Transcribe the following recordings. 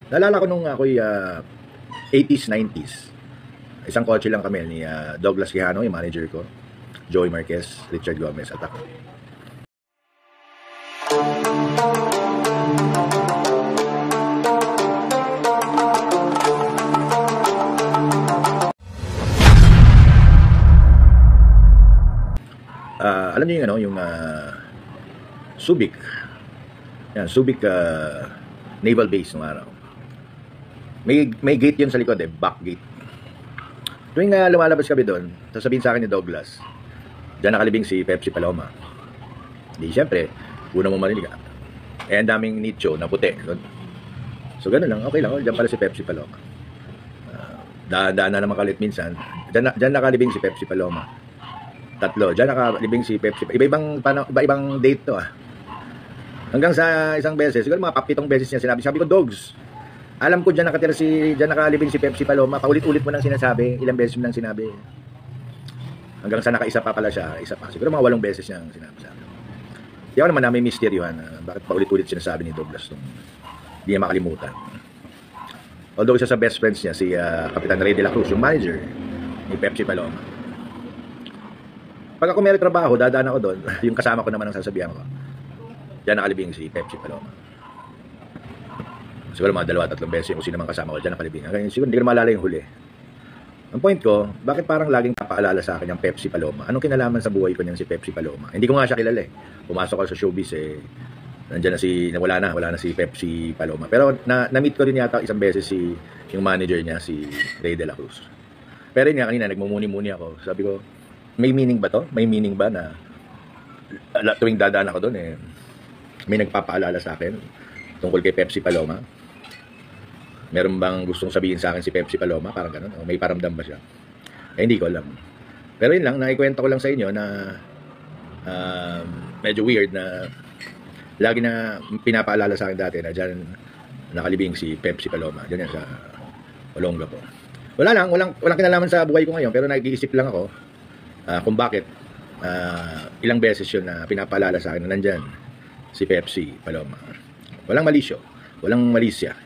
Naalala ko nung ako'y 80s, 90s. Isang kotse lang kami ni Douglas Quijano, yung manager ko, Joey Marquez, Richard Gomez, at ako. Alam niyo yung yung Subic. Yan, Subic Naval Base nung araw. May gate yun sa likod back gate. Tuwing lumalabas kami doon, sasabihin sa akin ni Douglas, diyan nakalibing si Pepsi Paloma. Di siyempre, una mo marinig. Ang daming nicho na puti. So gano'n lang, okay lang, diyan pala si Pepsi Paloma. Daan na naman kalit minsan. Diyan nakalibing si Pepsi Paloma. Tatlo, diyan nakalibing si Pepsi. Iba-ibang date to Hanggang sa isang beses, siguro mga 7 beses niya sinabi. Sabi ko, Dogs, alam ko diyan nakalibing si Pepsi Paloma. Paulit-ulit mo nang sinasabi, ilang beses mo nang sinabi. Hanggang sa nakaisa pa pala siya, isa pa. Siguro mga 8 beses niya sinabi sa akin. Di ako naman namin misteryohan bakit paulit-ulit sinasabi ni Douglas nung hindi niya makalimutan. Although isa sa best friends niya, si Kapitan Ray de la Cruz, yung manager ni Pepsi Paloma. Pag ako may trabaho, dadaan ako doon, yung kasama ko naman ang sasabihan ko, diyan nakalibing si Pepsi Paloma. Siguro mga 2-3 beses yung sino naman kasama ko, diyan nakalibing. Siguro hindi ko na maalala yung huli. Ang point ko, bakit parang laging papaalala sa akin yung Pepsi Paloma? Anong kinalaman sa buhay ko niyan si Pepsi Paloma? Hindi ko nga siya kilala Pumasok ako sa showbiz nandiyan na wala na si Pepsi Paloma. Pero na-meet ko rin yata isang beses yung manager niya, si Ray de la Cruz. Pero yun nga, kanina nagmumuni-muni ako. Sabi ko, may meaning ba to? May meaning ba na tuwing dadaan ako doon may nagpapaalala sa akin tungkol kay Pepsi Paloma? Meron bang gustong sabihin sa akin si Pepsi Paloma? Parang ganun. O may paramdam ba siya? Hindi ko alam. Pero yun lang, naikwento ko lang sa inyo na medyo weird na lagi na pinapaalala sa akin dati na dyan nakalibing si Pepsi Paloma. Dyan yan sa Olonga po. Walang kinalaman sa buhay ko ngayon, pero nag-iisip lang ako kung bakit ilang beses yun na pinapaalala sa akin na nandyan si Pepsi Paloma. Walang malisyo, walang malisya.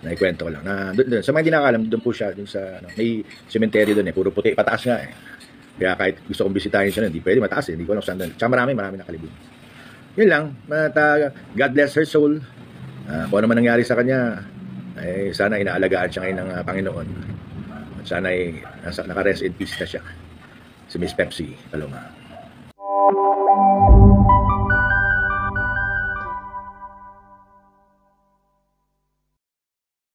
Naikwento ko lang. Doon, sa mga hindi nakakalam, doon po siya, doon sa, may cemetery doon puro puti, pataas nga Kaya kahit gusto kong bisitahin siya, hindi pwede, mataas hindi ko alam saan doon. Tsaka marami nakalibing. Yun lang, God bless her soul. Kung ano man nangyari sa kanya, sana inaalagaan siya ngayon ng Panginoon. At sana naka-rest in peace na siya. Si Miss Pepsi Paloma.